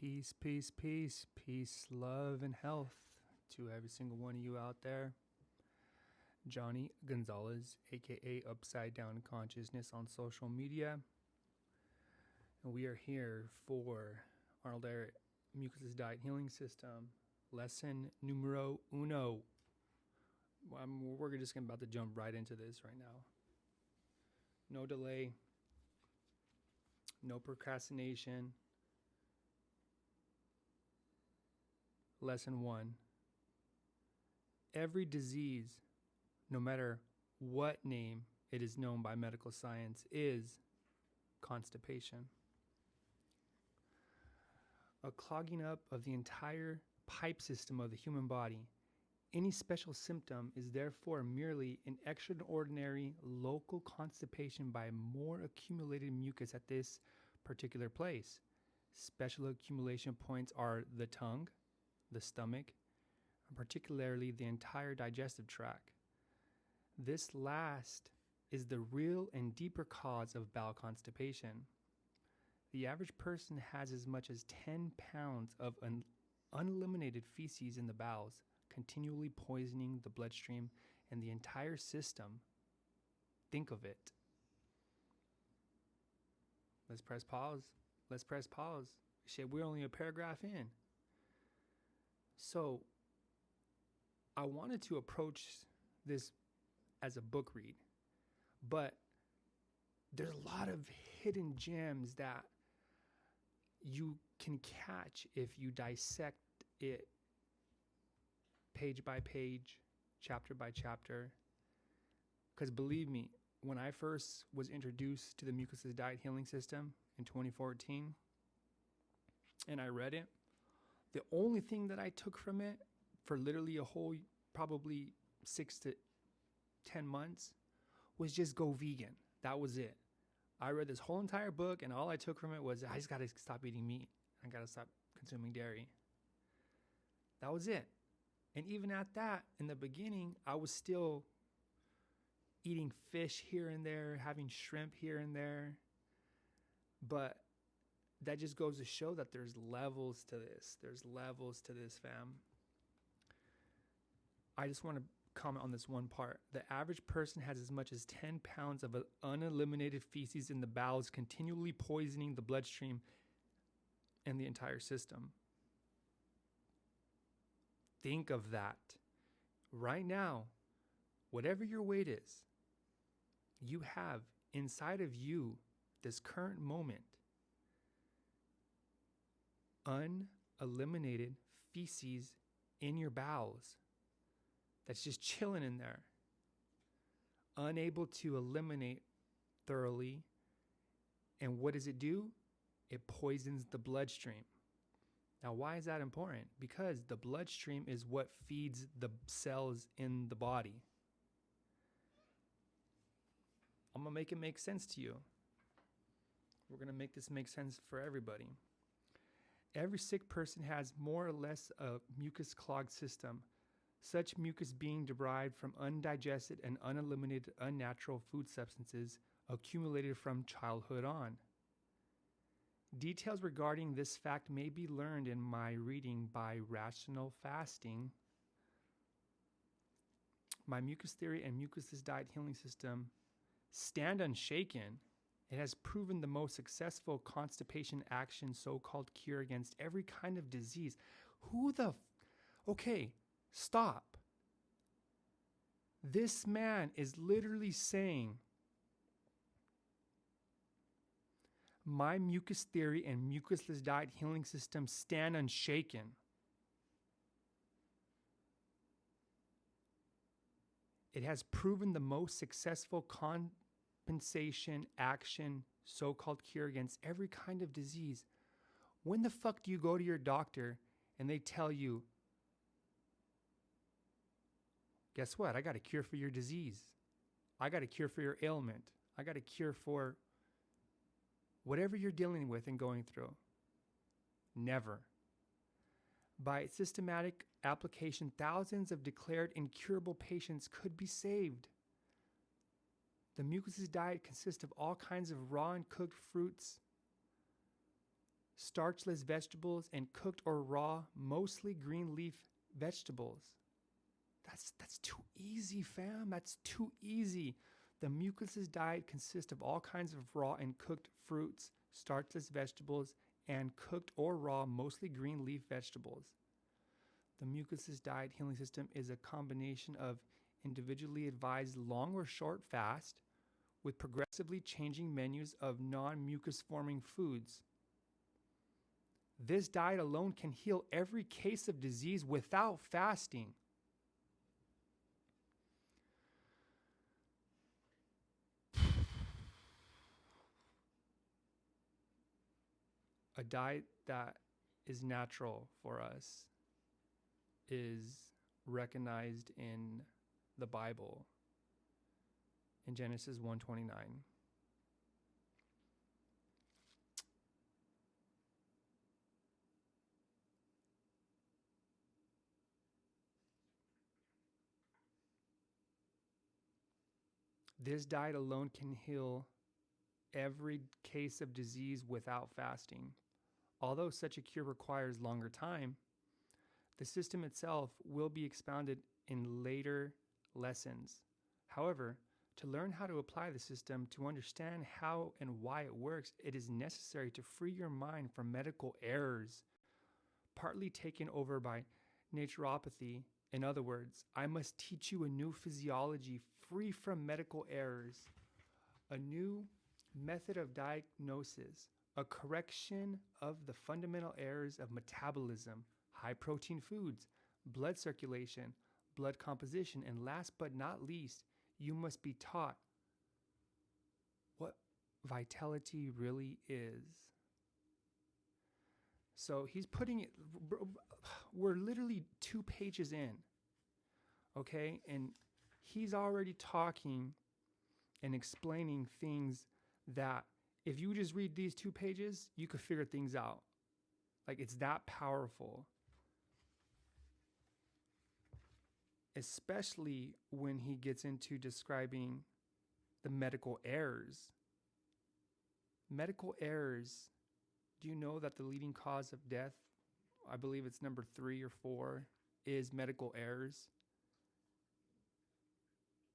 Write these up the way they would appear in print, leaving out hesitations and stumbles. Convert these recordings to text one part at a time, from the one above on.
Peace, peace, peace, peace, love, and health to every single one of you out there. Johnny Gonzalez, aka Upside Down Consciousness on social media. And we are here for Arnold Ehret Mucusless Diet Healing System, lesson numero uno. We're just about to jump right into this right now. No delay, no procrastination. Lesson 1. Every disease, no matter what name it is known by medical science, is constipation. A clogging up of the entire pipe system of the human body. Any special symptom is therefore merely an extraordinary local constipation by more accumulated mucus at this particular place. Special accumulation points are the tongue, the stomach, and particularly the entire digestive tract. This last is the real and deeper cause of bowel constipation. The average person has as much as 10 pounds of uneliminated feces in the bowels, continually poisoning the bloodstream and the entire system. Think of it. Let's press pause. Shit, we're only a paragraph in. So, I wanted to approach this as a book read, but there's a lot of hidden gems that you can catch if you dissect it page by page, chapter by chapter. Because believe me, when I first was introduced to the Mucusless Diet Healing System in 2014, and I read it, the only thing that I took from it for literally a whole, probably 6 to 10 months was just go vegan. That was it. I read this whole entire book and all I took from it was I just got to stop eating meat. I got to stop consuming dairy. That was it. And even at that, in the beginning, I was still eating fish here and there, having shrimp here and there. But that just goes to show that there's levels to this. There's levels to this, fam. I just want to comment on this one part. The average person has as much as 10 pounds of uneliminated feces in the bowels, continually poisoning the bloodstream and the entire system. Think of that. Right now, whatever your weight is, you have inside of you, this current moment, uneliminated feces in your bowels that's just chilling in there, unable to eliminate thoroughly. And what does it do? It poisons the bloodstream. Now, why is that important? Because the bloodstream is what feeds the cells in the body. I'm going to make it make sense to you. We're going to make this make sense for everybody. Every sick person has more or less a mucus clogged system, such mucus being derived from undigested and uneliminated unnatural food substances accumulated from childhood on. Details regarding this fact may be learned in my reading by Rational Fasting. My mucus theory and mucusless diet healing system stand unshaken. It has proven the most successful constipation action, so-called cure against every kind of disease. Okay, stop. This man is literally saying, my mucus theory and mucusless diet healing system stand unshaken. It has proven the most successful compensation action, so-called cure against every kind of disease. When the fuck do you go to your doctor and they tell you, guess what? I got a cure for your disease. I got a cure for your ailment. I got a cure for whatever you're dealing with and going through. Never. By systematic application, thousands of declared incurable patients could be saved. The mucusless diet consists of all kinds of raw and cooked fruits, starchless vegetables, and cooked or raw, mostly green leaf vegetables. That's too easy, fam. That's too easy. The mucusless diet consists of all kinds of raw and cooked fruits, starchless vegetables, and cooked or raw, mostly green leaf vegetables. The mucusless diet healing system is a combination of individually advised long or short fast with progressively changing menus of non-mucus forming foods. This diet alone can heal every case of disease without fasting. A diet that is natural for us is recognized in the Bible in Genesis 1:29. This diet alone can heal every case of disease without fasting. Although such a cure requires longer time, the system itself will be expounded in later lessons. However, to learn how to apply the system, to understand how and why it works, it is necessary to free your mind from medical errors, partly taken over by naturopathy. In other words, I must teach you a new physiology free from medical errors, a new method of diagnosis, a correction of the fundamental errors of metabolism, high protein foods, blood circulation, blood composition, and last but not least, you must be taught what vitality really is. So he's putting it, we're literally 2 pages in, okay? And he's already talking and explaining things that if you just read these 2 pages, you could figure things out. Like, it's that powerful. Especially when he gets into describing the medical errors. Medical errors. Do you know that the leading cause of death, I believe it's number 3 or 4, is medical errors?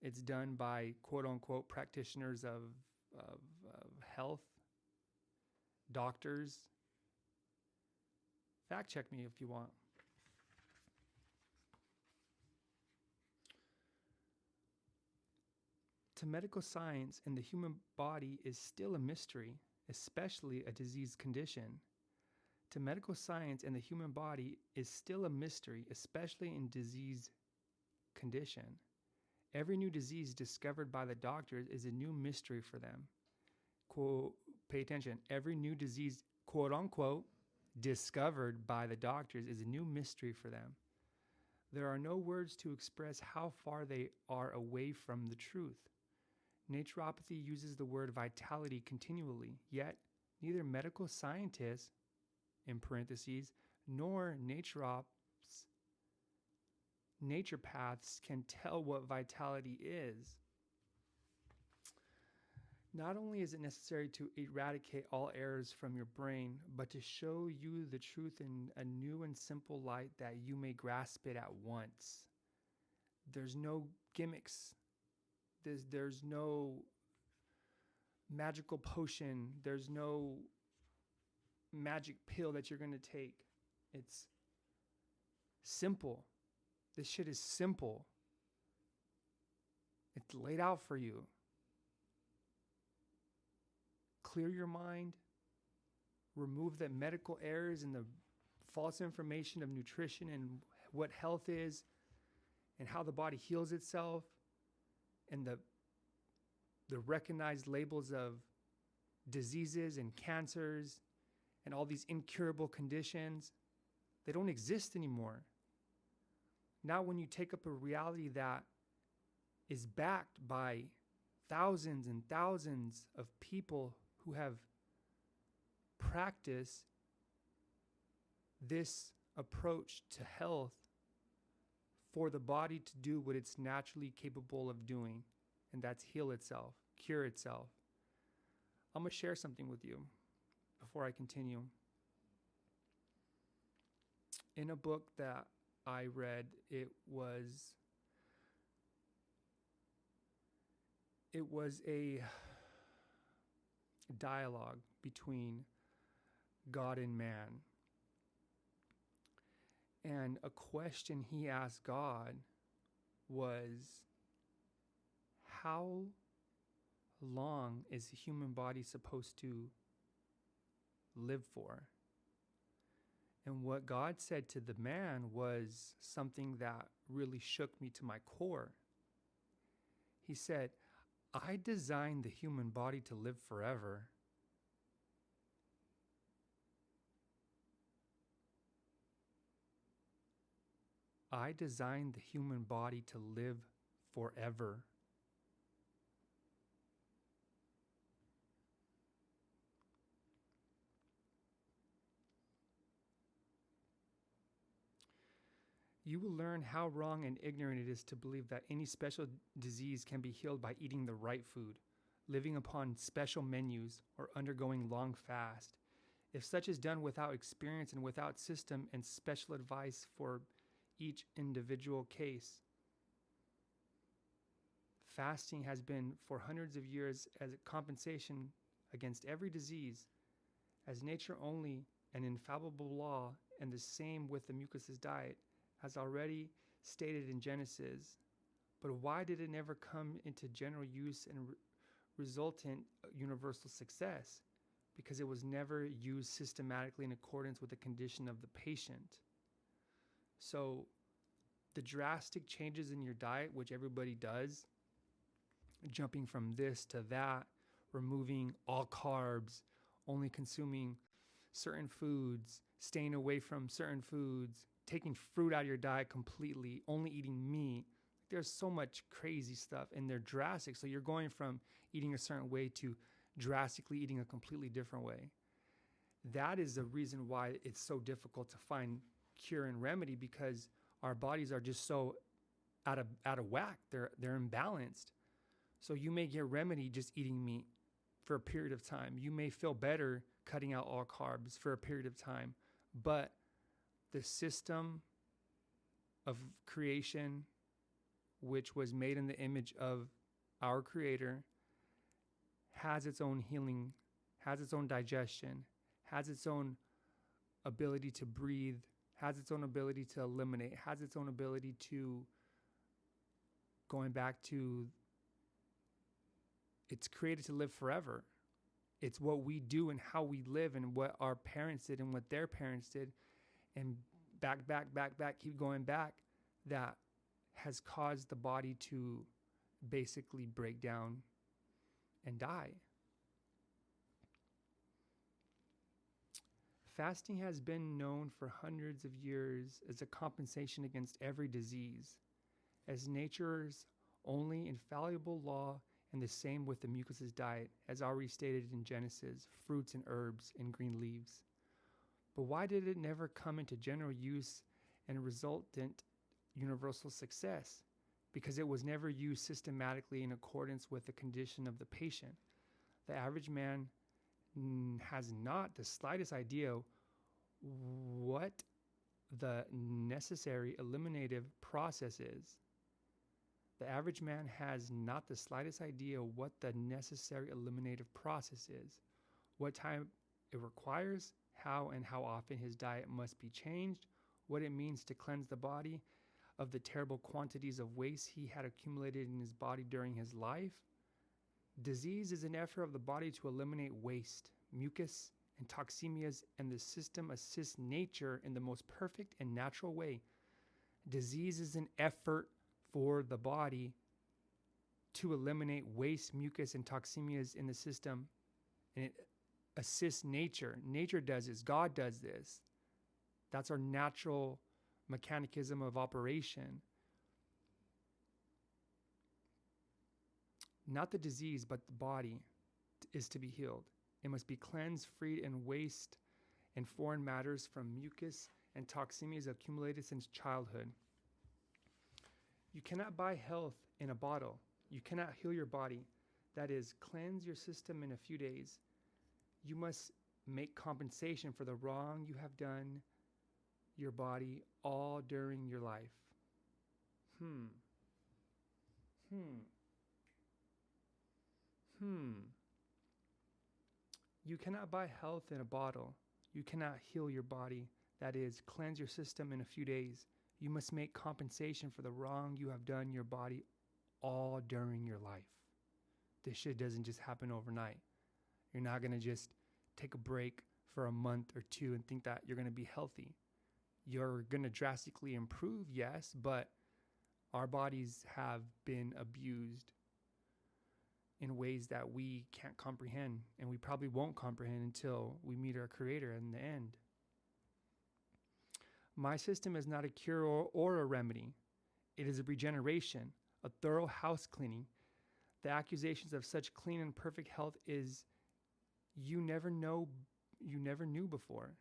It's done by quote unquote practitioners of health, doctors. Fact check me if you want. To medical science and the human body is still a mystery, especially a disease condition. To medical science and the human body is still a mystery, especially in disease condition. Every new disease discovered by the doctors is a new mystery for them. Quote, pay attention. Every new disease, quote unquote, discovered by the doctors is a new mystery for them. There are no words to express how far they are away from the truth. Naturopathy uses the word vitality continually, yet neither medical scientists, in parentheses, nor naturopaths can tell what vitality is. Not only is it necessary to eradicate all errors from your brain, but to show you the truth in a new and simple light that you may grasp it at once. There's no gimmicks. There's no magical potion. There's no magic pill that you're going to take. It's simple. This shit is simple. It's laid out for you. Clear your mind. Remove the medical errors and the false information of nutrition and what health is and how the body heals itself and the recognized labels of diseases and cancers and all these incurable conditions. They don't exist anymore. Now when you take up a reality that is backed by thousands and thousands of people who have practiced this approach to health for the body to do what it's naturally capable of doing, and that's heal itself, cure itself. I'm going to share something with you before I continue. in a book that I read, it was a dialogue between God and man. And a question he asked God was, how long is the human body supposed to live for? And what God said to the man was something that really shook me to my core. He said, I designed the human body to live forever. I designed the human body to live forever. You will learn how wrong and ignorant it is to believe that any special disease can be healed by eating the right food, living upon special menus, or undergoing long fast. If such is done without experience and without system and special advice for each individual case. Fasting has been for hundreds of years as a compensation against every disease, as nature only an infallible law, and the same with the mucusless diet, as already stated in Genesis. But why did it never come into general use and resultant universal success? Because it was never used systematically in accordance with the condition of the patient. So the drastic changes in your diet, which everybody does, jumping from this to that, removing all carbs, only consuming certain foods, staying away from certain foods, taking fruit out of your diet completely, only eating meat. There's so much crazy stuff, and they're drastic. So you're going from eating a certain way to drastically eating a completely different way. That is the reason why it's so difficult to find cure and remedy, because our bodies are just so out of whack. They're imbalanced. So you may get remedy just eating meat for a period of time. You may feel better cutting out all carbs for a period of time. But the system of creation, which was made in the image of our Creator, has its own healing, has its own digestion, has its own ability to breathe, has its own ability to eliminate, has its own ability to, going back to, it's created to live forever. It's what we do and how we live and what our parents did and what their parents did, and back, keep going back, that has caused the body to basically break down and die. Fasting has been known for hundreds of years as a compensation against every disease, as nature's only infallible law, and the same with the mucusless diet, as already stated in Genesis, fruits and herbs and green leaves. But why did it never come into general use and resultant universal success? Because it was never used systematically in accordance with the condition of the patient. The average man has not the slightest idea what the necessary eliminative process is. The average man has not the slightest idea what the necessary eliminative process is, what time it requires, how and how often his diet must be changed, what it means to cleanse the body of the terrible quantities of waste he had accumulated in his body during his life. Disease is an effort of the body to eliminate waste, mucus, and toxemias, and the system assists nature in the most perfect and natural way. Disease is an effort for the body to eliminate waste, mucus, and toxemias in the system, and it assists nature. Nature does this. God does this. That's our natural mechanism of operation. Not the disease, but the body is to be healed. It must be cleansed, freed, and waste and foreign matters from mucus and toxemias accumulated since childhood. You cannot buy health in a bottle. You cannot heal your body. That is, cleanse your system in a few days. You must make compensation for the wrong you have done your body all during your life. Hmm. You cannot buy health in a bottle. You cannot heal your body, that is, cleanse your system in a few days. You must make compensation for the wrong you have done your body all during your life. This shit doesn't just happen overnight. You're not going to just take a break for a month or two and think that you're going to be healthy. You're going to drastically improve, yes, but our bodies have been abused in ways that we can't comprehend, and we probably won't comprehend until we meet our Creator in the end. My system is not a cure or a remedy. It is a regeneration, a thorough house cleaning. The accusations of such clean and perfect health is you never knew before.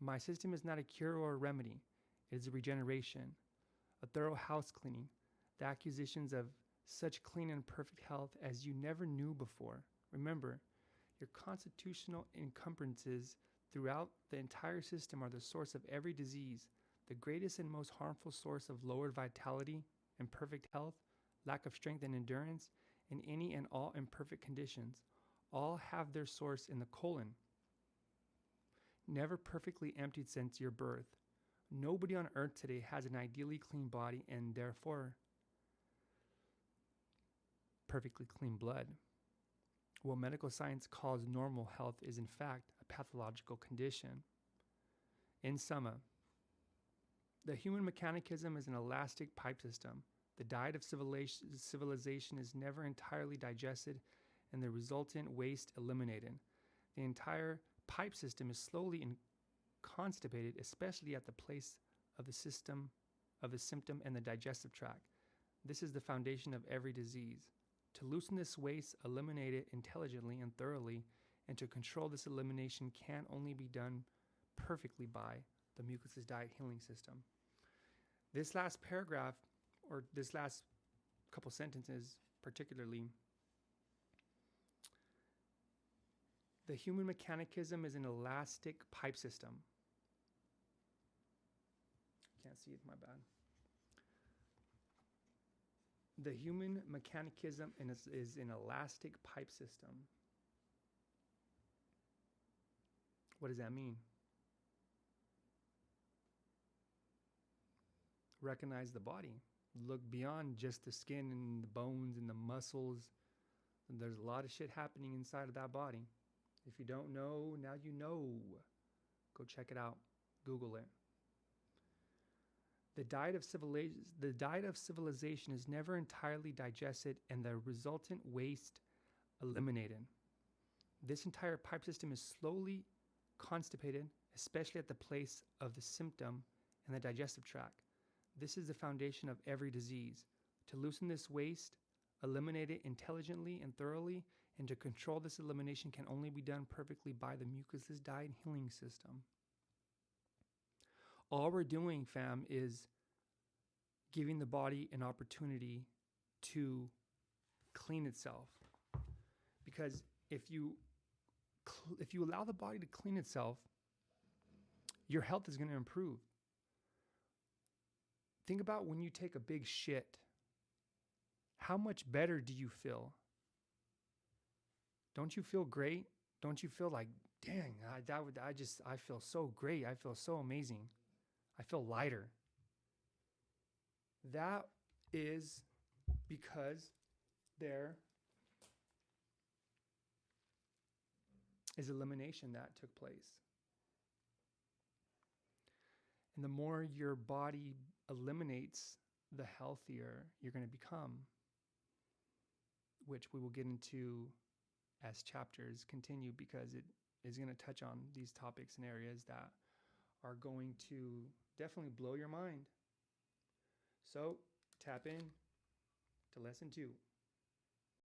My system is not a cure or a remedy. It is a regeneration, a thorough house cleaning. The accusations of such clean and perfect health as you never knew before. Remember, your constitutional encumbrances throughout the entire system are the source of every disease. The greatest and most harmful source of lowered vitality, imperfect health, lack of strength and endurance, and any and all imperfect conditions, all have their source in the colon. Never perfectly emptied since your birth. Nobody on earth today has an ideally clean body and therefore perfectly clean blood. What medical science calls normal health is in fact a pathological condition. In sum, the human mechanicism is an elastic pipe system. The diet of civilization is never entirely digested and the resultant waste eliminated. The entire pipe system is slowly constipated, especially at the place of the symptom and the digestive tract. This is the foundation of every disease. To loosen this waste, eliminate it intelligently and thoroughly, and to control this elimination can only be done perfectly by the Mucusless diet healing system. This last paragraph, or this last couple sentences particularly, the human mechanicism is an elastic pipe system. Can't see it, my bad. The human mechanicism is an elastic pipe system. What does that mean? Recognize the body. Look beyond just the skin and the bones and the muscles. And there's a lot of shit happening inside of that body. If you don't know, now you know. Go check it out. Google it. The diet of civilization is never entirely digested and the resultant waste eliminated. This entire pipe system is slowly constipated, especially at the place of the symptom and the digestive tract. This is the foundation of every disease. To loosen this waste, eliminate it intelligently and thoroughly, and to control this elimination can only be done perfectly by the Mucusless diet healing system. All we're doing, fam, is giving the body an opportunity to clean itself. Because if you allow the body to clean itself, your health is going to improve. Think about when you take a big shit. How much better do you feel? Don't you feel great? Don't you feel like, dang, I feel so great. I feel so amazing. I feel lighter. That is because there is elimination that took place. And the more your body eliminates, the healthier you're going to become, which we will get into as chapters continue, because it is going to touch on these topics and areas that are going to definitely blow your mind. So tap in to lesson 2.